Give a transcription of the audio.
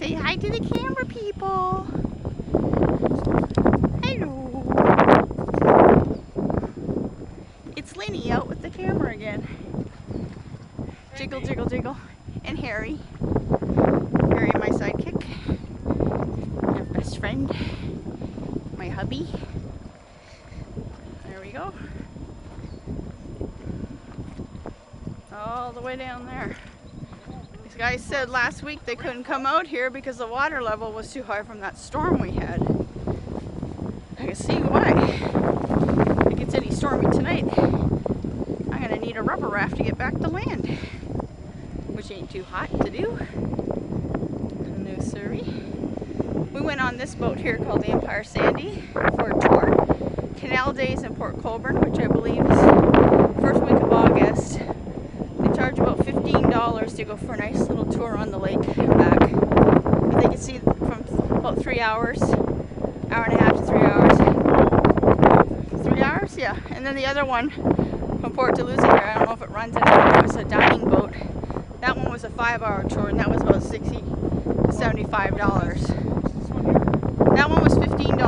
Say hi to the camera people. Hello. It's Linny out with the camera again. Jiggle, jiggle, jiggle. And Harry. Harry, my sidekick. My best friend. My hubby. There we go. All the way down there. These guys said last week they couldn't come out here because the water level was too high from that storm we had. I can see why. If it gets any stormy tonight, I'm gonna need a rubber raft to get back to land, which ain't too hot to do. No siree. We went on this boat here called the Empire Sandy for a tour. Canal Days in Port Colborne, which I believe is first week of August. They charge about $15 to go for a nice little tour on the lake and back. But they can see from about 3 hours, hour and a half to 3 hours. 3 hours? Yeah. And then the other one from Port Dalhousie here, I don't know if it runs anymore, it was a dining boat. That one was a 5-hour tour and that was about $60 to $75. That one was $15